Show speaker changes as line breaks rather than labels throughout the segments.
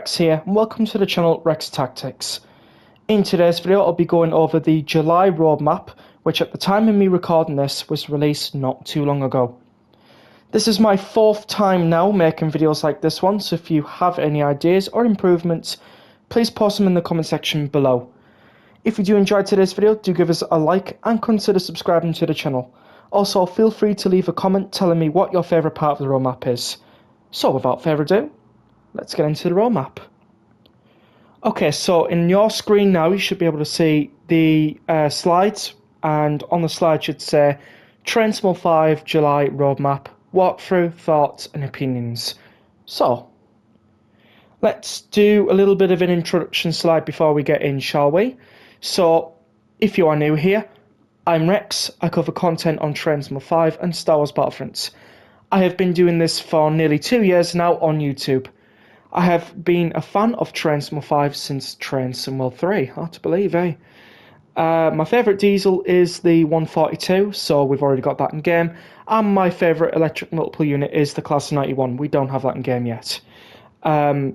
Rex here, and welcome to the channel Rex Tactics. In today's video I'll be going over the July roadmap, which at the time of me recording this was released not too long ago. This is my fourth time now making videos like this one, so if you have any ideas or improvements, please post them in the comment section below. If you do enjoy today's video, do give us a like and consider subscribing to the channel. Also, feel free to leave a comment telling me what your favourite part of the roadmap is. So without further ado, let's get into the roadmap. Okay, so in your screen now you should be able to see the slides, and on the slide should say Transmo 5 July roadmap, walkthrough, thoughts and opinions. So, let's do a little bit of an introduction slide before we get in, shall we? So, if you are new here, I'm Rex. I cover content on Transmo 5 and Star Wars Battlefronts. I have been doing this for nearly 2 years now on YouTube. I have been a fan of Transmo 5 since Transmo 3, hard to believe, eh? My favourite diesel is the 142, so we've already got that in game, and my favourite electric multiple unit is the Class 91. We don't have that in game yet. But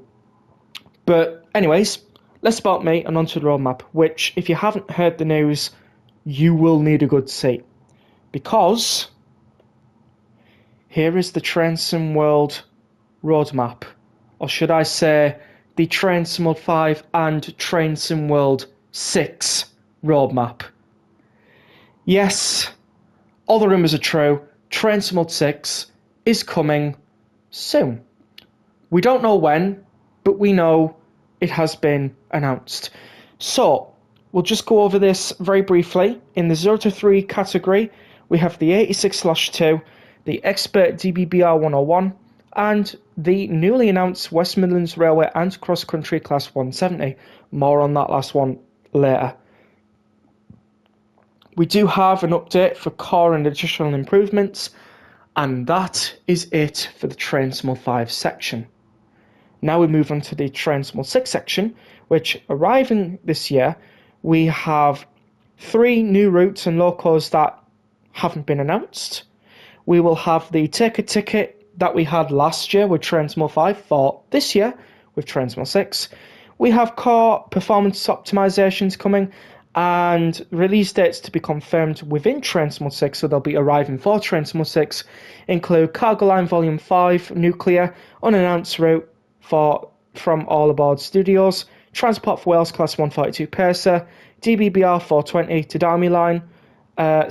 anyways, less about me and onto the roadmap, which, if you haven't heard the news, you will need a good seat. Because here is the Transmo World roadmap. Or should I say, the Transmo 5 and Transmo World 6 roadmap. Yes, all the rumours are true. Transmo 6 is coming soon. We don't know when, but we know it has been announced. So, we'll just go over this very briefly. In the 0 to 3 category, we have the 86/2, the Expert DBBR 101, and the newly announced West Midlands Railway and Cross Country Class 170. More on that last one later. We do have an update for core and additional improvements, and that is it for the Transmo 5 section. Now we move on to the Transmo 6 section, which arriving this year, we have 3 new routes and locos that haven't been announced. We will have the Take a Ticket that we had last year with Transmo 5 for this year with Transmo 6. We have core performance optimizations coming and release dates to be confirmed within Transmo 6, so they'll be arriving for Transmo 6, include Cargo Line Volume 5, Nuclear, unannounced route from All Aboard Studios, Transport for Wales Class 142 Pacer, DBBR 420 to Darmy Line,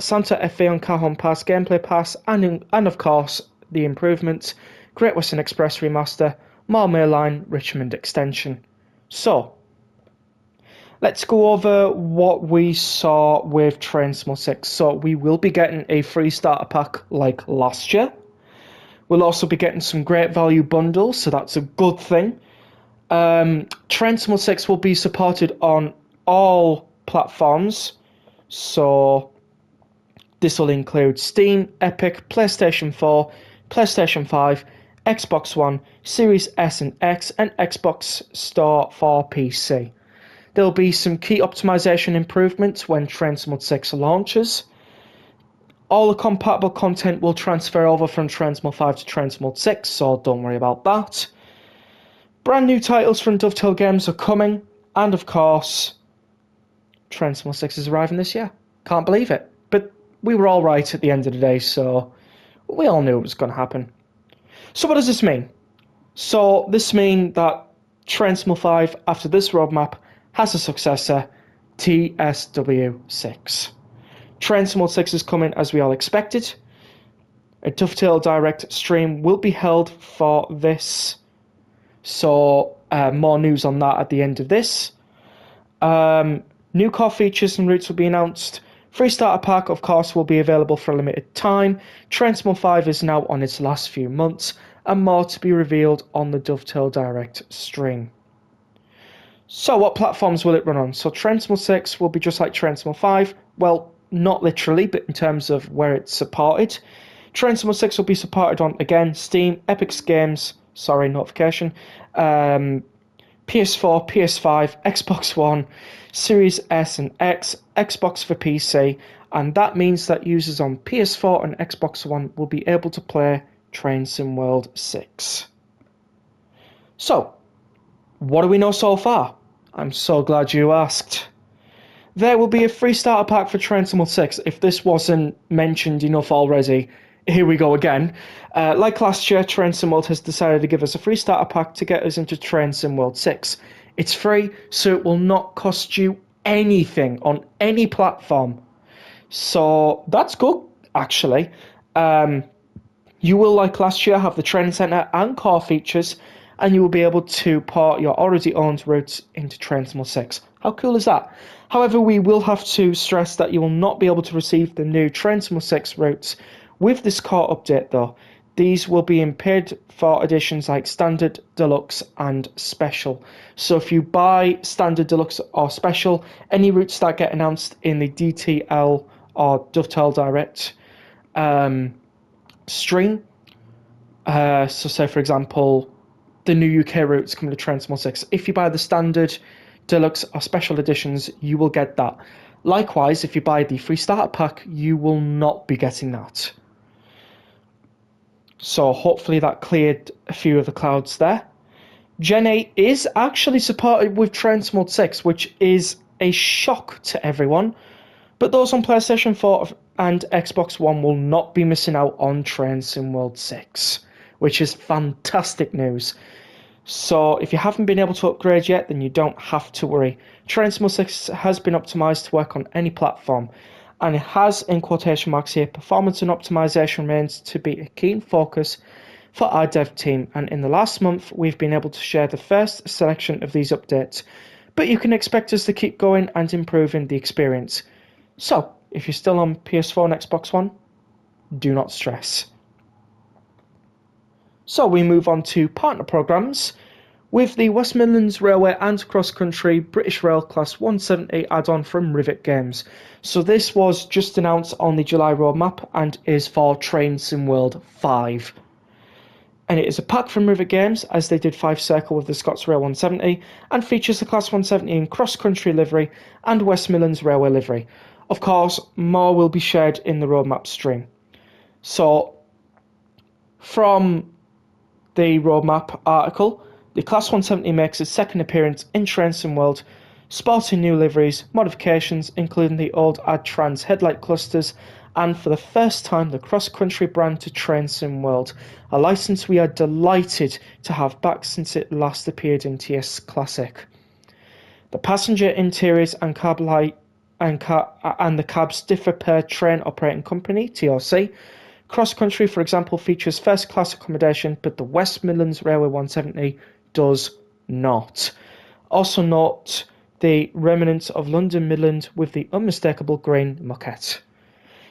Santa FA on Cajon Pass Gameplay Pass, and of course, the improvements, Great Western Express Remaster, more Mail Line, Richmond Extension. So, let's go over what we saw with Transmo 6. So, we will be getting a free starter pack like last year. We'll also be getting some great value bundles, so that's a good thing. Transmo 6 will be supported on all platforms, so this will include Steam, Epic, PlayStation 4, PlayStation 5, Xbox One, Series S and X, and Xbox Store for PC. There will be some key optimization improvements when Transmo 6 launches. All the compatible content will transfer over from Transmo 5 to Transmo 6, so don't worry about that. Brand new titles from Dovetail Games are coming, and of course, Transmo 6 is arriving this year. Can't believe it, but we were all right at the end of the day, so we all knew it was going to happen. So what does this mean? So this means that Transmo 5, after this roadmap, has a successor, TSW 6. Transmo 6 is coming as we all expected. A Dovetail Direct stream will be held for this, so more news on that at the end of this. New core features and routes will be announced. Free starter pack, of course, will be available for a limited time. Transmo 5 is now on its last few months, and more to be revealed on the Dovetail Direct stream. So, what platforms will it run on? So, Transmo 6 will be just like Transmo 5. Well, not literally, but in terms of where it's supported. Transmo 6 will be supported on, again, Steam, Epic Games, notification, PS4, PS5, Xbox One, Series S and X, Xbox for PC, and that means that users on PS4 and Xbox One will be able to play Transmo World 6. So, What do we know so far? I'm so glad you asked. There will be a free starter pack for Train Sim World 6. If this wasn't mentioned enough already, here we go again. Like last year, Train Sim World has decided to give us a free starter pack to get us into Train Sim World 6. It's free, so it will not cost you anything on any platform. So that's good, actually. You will, like last year, have the training center and core features, and you will be able to port your already owned routes into Train Sim 6. How cool is that? However, we will have to stress that you will not be able to receive the new Train Sim 6 routes with this core update, though. These will be in paid for editions like Standard, Deluxe, and Special. So if you buy Standard, Deluxe, or Special, any routes that get announced in the DTL or Dovetail Direct stream. So say, for example, the new UK routes coming to Train Sim 6. If you buy the Standard, Deluxe, or Special editions, you will get that. Likewise, if you buy the free starter pack, you will not be getting that. So hopefully that cleared a few of the clouds there. Gen 8 is actually supported with Train Sim 6, which is a shock to everyone. But those on PlayStation 4 and Xbox One will not be missing out on Train Sim World 6, which is fantastic news. So if you haven't been able to upgrade yet, then you don't have to worry. Train Sim World 6 has been optimized to work on any platform, and it has, in quotation marks here, performance and optimization remains to be a keen focus for our dev team, and in the last month we've been able to share the first selection of these updates, but you can expect us to keep going and improving the experience. So, if you're still on PS4 and Xbox One, do not stress. So we move on to partner programs with the West Midlands Railway and Cross Country British Rail Class 170 add-on from Rivet Games. So this was just announced on the July roadmap and is for Train Sim World 5. And it is a pack from Rivet Games, as they did 5 Circle with the Scots Rail 170, and features the Class 170 in Cross Country livery and West Midlands Railway livery. Of course, more will be shared in the roadmap stream. So, from the roadmap article, the Class 170 makes its second appearance in Train Sim World, sporting new liveries, modifications including the old AdTrans headlight clusters, and for the first time the cross-country brand to Train Sim World, a license we are delighted to have back since it last appeared in TS Classic. The passenger interiors and cab light and the cabs differ per train operating company, TRC. Cross Country, for example, features first class accommodation, but the West Midlands Railway 170 does not. Also note the remnants of London Midland with the unmistakable green moquette.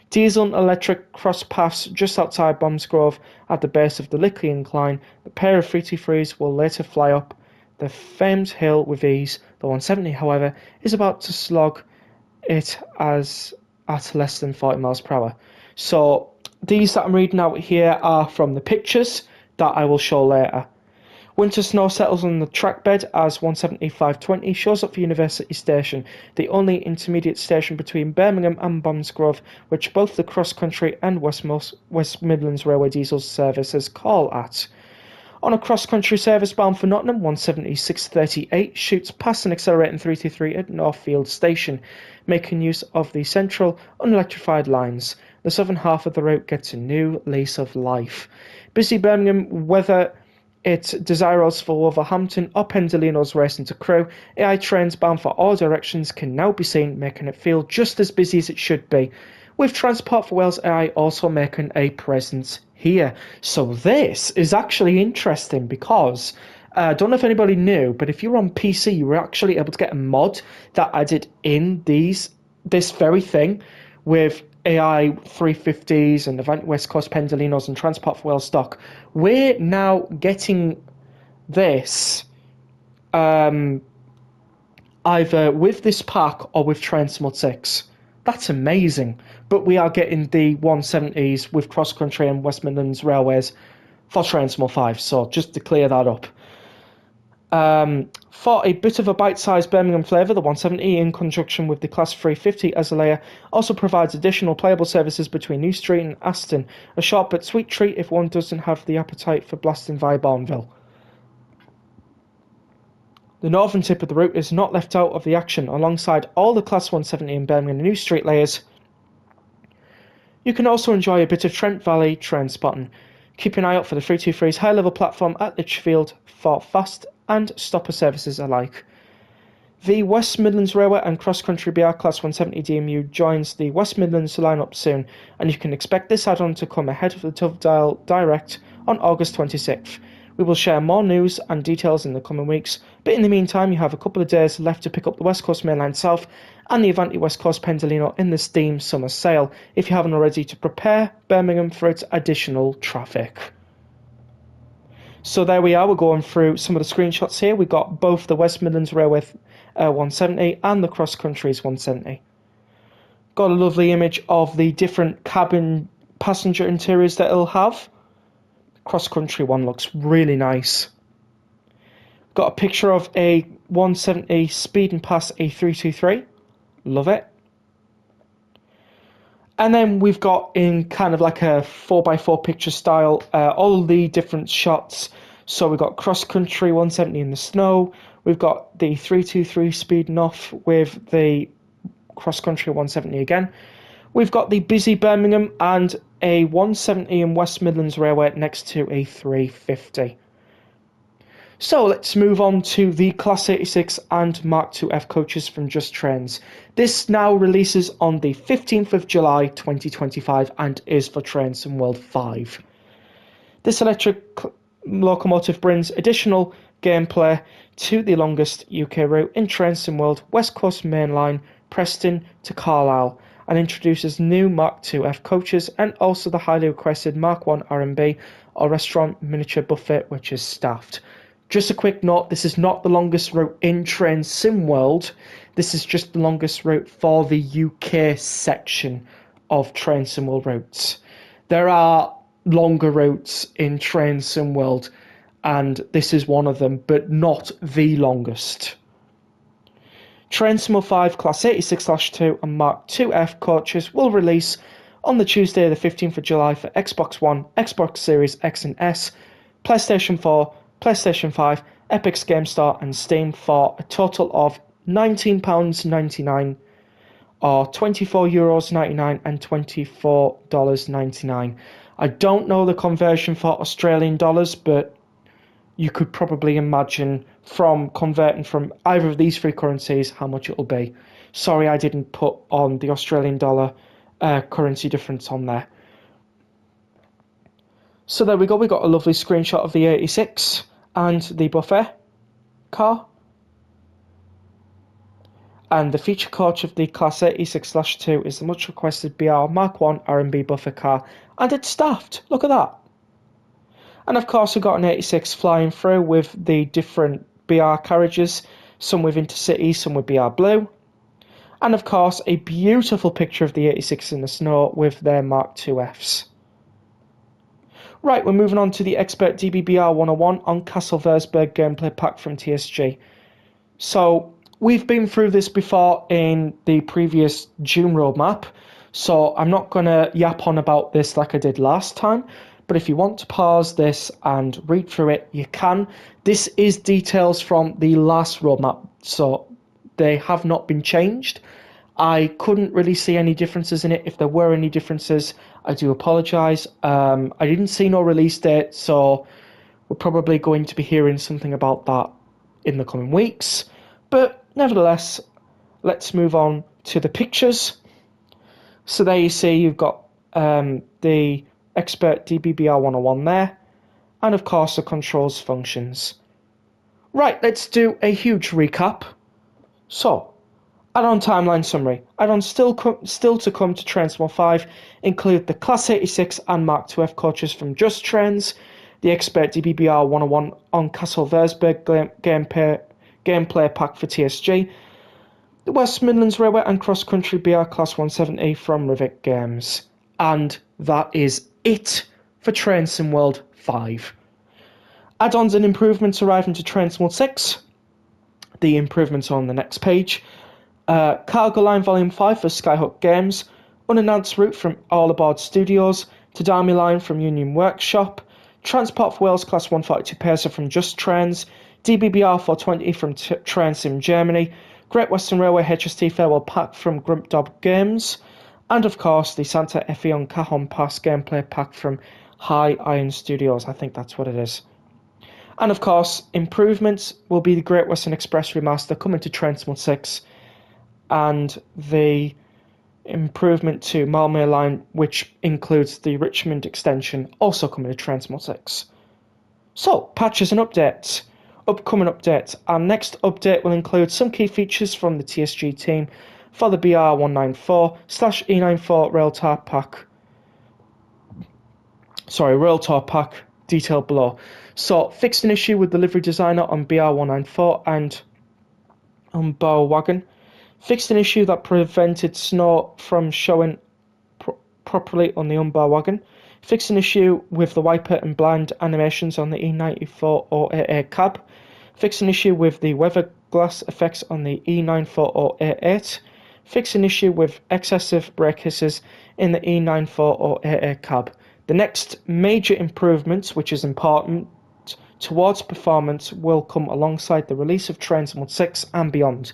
Diesel and electric cross paths just outside Bombsgrove at the base of the Lickley Incline. The pair of 3T3s will later fly up the famed hill with ease. The 170, however, is about to slog it as at less than 40 miles per hour. So these that I'm reading out here are from the pictures that I will show later. Winter snow settles on the track bed as 17520 shows up for University Station, the only intermediate station between Birmingham and Bombsgrove, which both the Cross Country and West Midlands Railway diesel services call at. On a cross-country service bound for Nottingham, 17638 shoots past an accelerating 323 at Northfield Station, making use of the central unelectrified lines. The southern half of the route gets a new lease of life. Busy Birmingham, whether it's Desiros for Wolverhampton or Pendolino's racing to Crewe, AI trains bound for all directions can now be seen, making it feel just as busy as it should be, with Transport for Wales AI also making a presence here. So this is actually interesting because I don't know if anybody knew, but if you were on PC, you were actually able to get a mod that added in this very thing with AI 350s and Avant West Coast Pendolinos and Transport for Wales stock. We're now getting this either with this pack or with Train Sim 6. That's amazing. But we are getting the 170s with Cross Country and West Midlands Railways for Train Sim 5. So just to clear that up. For a bit of a bite-sized Birmingham flavour, the 170 in conjunction with the Class 350 as a layer also provides additional playable services between New Street and Aston, a short but sweet treat if one doesn't have the appetite for blasting via Bourneville. The northern tip of the route is not left out of the action alongside all the Class 170 and Birmingham New Street layers. You can also enjoy a bit of Trent Valley train spotting. Keep an eye out for the 323's high-level platform at Lichfield for fast and stopper services alike. The West Midlands Railway and Cross Country BR Class 170 DMU joins the West Midlands lineup soon, and you can expect this add-on to come ahead of the Tough Dial Direct on August 26th. We will share more news and details in the coming weeks, but in the meantime you have a couple of days left to pick up the West Coast Mainline South and the Avanti West Coast Pendolino in the Steam Summer Sale, if you haven't already, to prepare Birmingham for its additional traffic. So there we are, we're going through some of the screenshots here. We've got both the West Midlands Railway 170 and the Cross Country's 170. Got a lovely image of the different cabin passenger interiors that it'll have. Cross Country one looks really nice. Got a picture of a 170 speed and pass A323. Love it. And then we've got, in kind of like a 4x4 picture style, all the different shots. So we've got Cross Country 170 in the snow. We've got the 323 speeding off with the Cross Country 170 again. We've got the busy Birmingham and a 170 in West Midlands Railway next to a 350. So let's move on to the Class 86 and Mark IIF coaches from Just Trains. This now releases on the 15th of July 2025 and is for Trains World 5. This electric locomotive brings additional gameplay to the longest UK route in Trains World, West Coast Main Line, Preston to Carlisle, and introduces new Mark IIF coaches and also the highly requested Mark 1 R&B or restaurant miniature buffet, which is staffed. Just a quick note, this is not the longest route in Train Sim World. This is just the longest route for the UK section of Train Sim World routes. There are longer routes in Train Sim World, and this is one of them, but not the longest. Train Sim World 5 Class 86/2 and Mark IIF coaches will release on the Tuesday the 15th of July for Xbox One, Xbox Series X and S, PlayStation 4, PlayStation 5, Epic's Game Store and Steam for a total of £19.99 or €24.99 and $24.99. I don't know the conversion for Australian dollars, but you could probably imagine from converting from either of these three currencies how much it'll be. Sorry, I didn't put on the Australian dollar currency difference on there. So there we go, we got a lovely screenshot of the 86 and the buffet car. And the feature coach of the Class 86/2 is the much requested BR Mark 1 R&B buffet car, and it's staffed, look at that. And of course we've got an 86 flying through with the different BR carriages, some with Intercity, some with BR Blue. And of course a beautiful picture of the 86 in the snow with their Mark IIFs. Right, we're moving on to the Expert DBBR 101 on Castle Versberg gameplay pack from TSG. So we've been through this before in the previous June roadmap, so I'm not going to yap on about this like I did last time, but if you want to pause this and read through it, you can. This is details from the last roadmap, so they have not been changed. I couldn't really see any differences in it. If there were any differences, I do apologise. I didn't see no release date, so we're probably going to be hearing something about that in the coming weeks. But nevertheless, let's move on to the pictures. So there you see you've got the Expert DBBR 101 there, and of course the controls functions. Right, let's do a huge recap. So, add-on timeline summary. Add-ons still to come to Trains 5 include the Class 86 and Mark IIF coaches from Just Trains, the Expert DBBR 101 on Castle Versberg gameplay pack for TSG, the West Midlands Railway and Cross Country BR Class 170 from Rivet Games. And that is it for Train Sim World 5. Add-ons and improvements arrive into Train Sim World 6. The improvements are on the next page. Cargo Line Volume 5 for Skyhook Games, unannounced route from All Aboard Studios, Tadami Line from Union Workshop, Transport for Wales Class 142 Pacer from Just Trains, DBBR 420 from Transim Germany, Great Western Railway HST Farewell Pack from Grumpdob Games, and of course the Santa Fe on Cajon Pass gameplay pack from High Iron Studios. I think that's what it is. And of course, improvements will be the Great Western Express remaster coming to Transmod 6, and the improvement to Malmö Line, which includes the Richmond extension, also coming to Transmod 6. So, patches and updates. Upcoming updates. Our next update will include some key features from the TSG team for the BR194/E94 Railtar Pack. Railtar Pack detailed below. So, fixed an issue with the livery designer on BR194 and on Bow Wagon. Fixed an issue that prevented snow from showing properly on the Umbar Wagon. Fixed an issue with the wiper and blind animations on the E9408A cab. Fixed an issue with the weather glass effects on the E94088. Fixed an issue with excessive brake hisses in the E94088A cab. The next major improvements, which is important towards performance, will come alongside the release of Transmod 6 and beyond,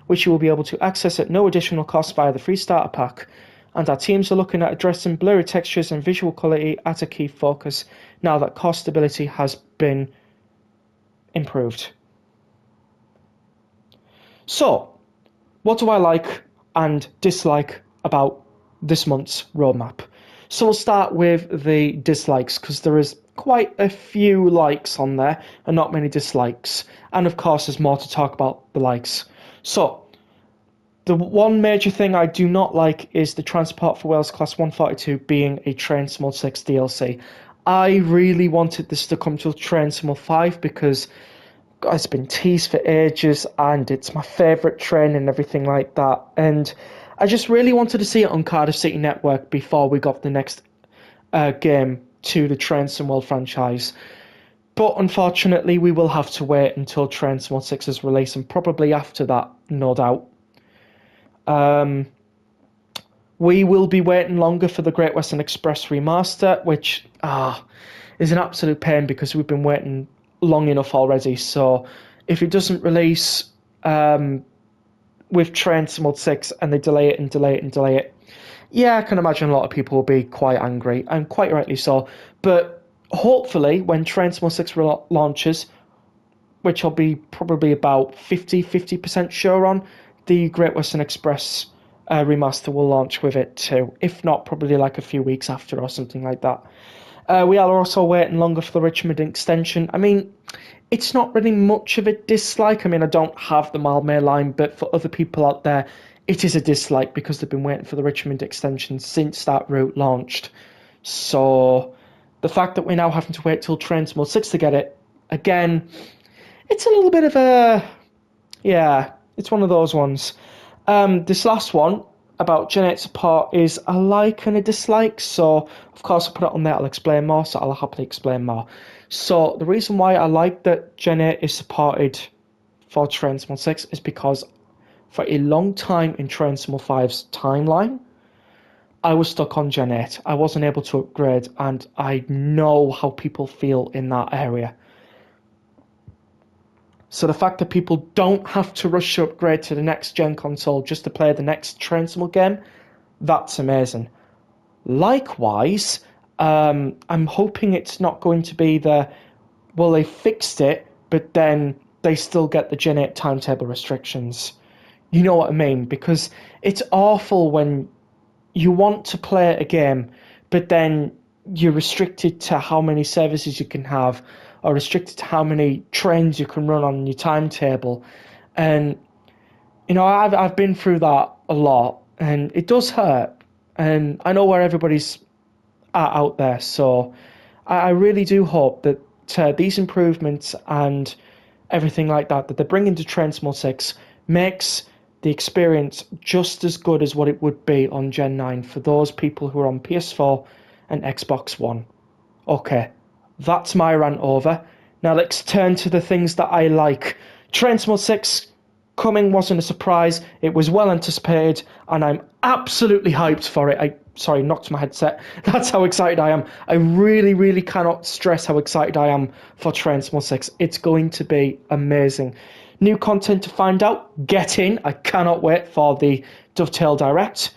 which you will be able to access at no additional cost via the free starter pack. And our teams are looking at addressing blurry textures and visual quality as a key focus now that core stability has been improved. So, what do I like and dislike about this month's roadmap? So we'll start with the dislikes, because there is quite a few likes on there and not many dislikes. And of course there's more to talk about the likes. So, the one major thing I do not like is the Transport for Wales Class 142 being a Transmod 6 DLC. I really wanted this to come to Transmod 5 because it's been teased for ages and it's my favourite train and everything like that. And I just really wanted to see it on Cardiff City Network before we got the next game to the Transmod World franchise. But unfortunately, we will have to wait until Transmod 6 is released, and probably after that, no doubt. We will be waiting longer for the Great Western Express remaster, which is an absolute pain because we've been waiting long enough already. So if it doesn't release with Transmod 6 and they delay it and delay it and delay it, yeah, I can imagine a lot of people will be quite angry, and quite rightly so. But hopefully when Transmod 6 launches, which I'll be probably about 50% sure on, the Great Western Express remaster will launch with it too. If not, probably like a few weeks after or something like that. We are also waiting longer for the Richmond extension. I mean, it's not really much of a dislike. I mean, I don't have the Malmö line, but for other people out there, it is a dislike because they've been waiting for the Richmond extension since that route launched. So the fact that we're now having to wait till Transmod 6 to get it, again, it's a little bit of a... yeah, it's one of those ones. This last one about Gen 8 support is a like and a dislike. So, of course, I'll put it on there. I'll explain more, so I'll happily explain more. So, the reason why I like that Gen 8 is supported for Transmod 6 is because for a long time in Transmod 5's timeline, I was stuck on Gen 8. I wasn't able to upgrade, and I know how people feel in that area. So the fact that people don't have to rush to upgrade to the next gen console just to play the next Transmod game, that's amazing. Likewise, I'm hoping it's not going to be they fixed it, but then they still get the Gen 8 timetable restrictions. You know what I mean? Because it's awful when you want to play a game, but then you're restricted to how many services you can have, or restricted to how many trains you can run on your timetable. And, you know, I've been through that a lot, and it does hurt. And I know where everybody's at out there, so I really do hope that these improvements and everything like that they bring into Transmod 6 makes the experience just as good as what it would be on Gen 9 for those people who are on PS4 and Xbox One. Okay, that's my rant over. Now let's turn to the things that I like. Transmod 6 coming wasn't a surprise. It was well anticipated, and I'm absolutely hyped for it. Sorry, knocked my headset. That's how excited I am. I really, really cannot stress how excited I am for Train Simulator 6. It's going to be amazing. New content to find out. Get in. I cannot wait for the Dovetail Direct.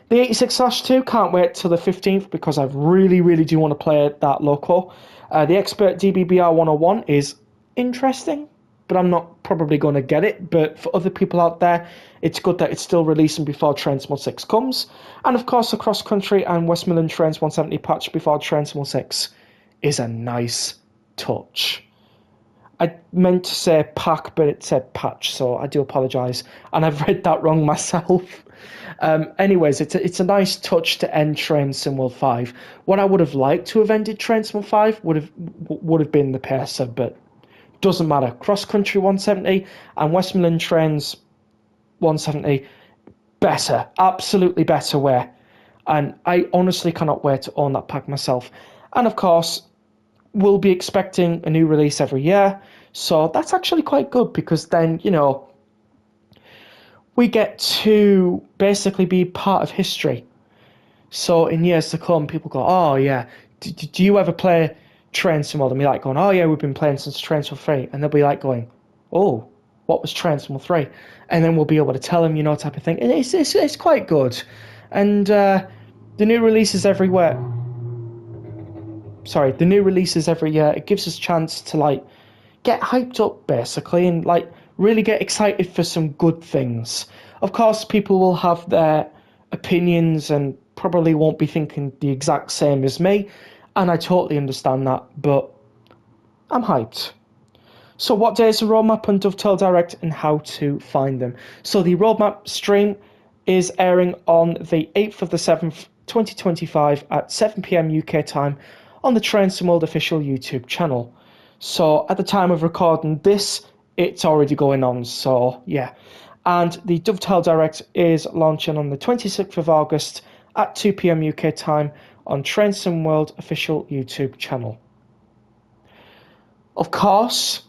The 86/2, can't wait till the 15th because I really, really do want to play that loco. The Expert DBBR 101 is interesting, but I'm not probably going to get it. But for other people out there, it's good that it's still releasing before Train Simulator 6 comes. And of course, the Cross Country and Westmoreland Trains 170 patch before Train Simulator 6 is a nice touch. I meant to say pack, but it said patch, so I do apologise. And I've read that wrong myself. Anyways, it's a nice touch to end Train Simulator 5. What I would have liked to have ended Train Simulator 5 would have been the Pacer, but doesn't matter. Cross Country 170 and Westmoreland Trains 170, better, absolutely better way. And I honestly cannot wait to own that pack myself. And of course, we'll be expecting a new release every year, so that's actually quite good because then, you know, we get to basically be part of history. So in years to come, people go, oh yeah, do you ever play Train Simulator? And be like going, oh yeah, we've been playing since Train Simulator 3. And they'll be like going, oh, what was Train Simulator 3? And then we'll be able to tell them, you know, type of thing. And it's quite good. And the new releases everywhere. The new releases every year, it gives us a chance to like get hyped up basically and like really get excited for some good things. Of course, people will have their opinions and probably won't be thinking the exact same as me, and I totally understand that, but I'm hyped. So what day is the roadmap on Dovetail Direct and how to find them? So the roadmap stream is airing on the 8th of the 7th, 2025 at 7 p.m. UK time on the Train Simulator official YouTube channel. So at the time of recording this, it's already going on, so yeah. And the Dovetail Direct is launching on the 26th of August at 2 p.m. UK time on Train Sim World official YouTube channel. Of course,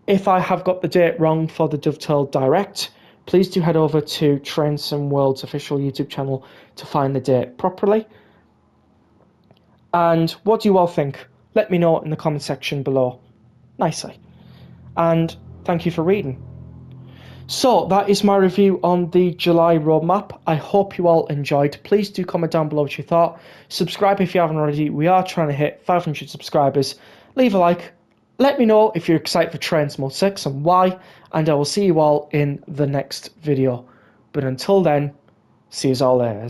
if I have got the date wrong for the Dovetail Direct, please do head over to Train Sim World's official YouTube channel to find the date properly. And what do you all think? Let me know in the comment section below. Nicely. And thank you for reading. So that is my review on the July roadmap. I hope you all enjoyed. Please do comment down below what you thought. Subscribe if you haven't already. We are trying to hit 500 subscribers. Leave a like. Let me know if you're excited for Train Simulator 6 and why. And I will see you all in the next video. But until then, see you all later.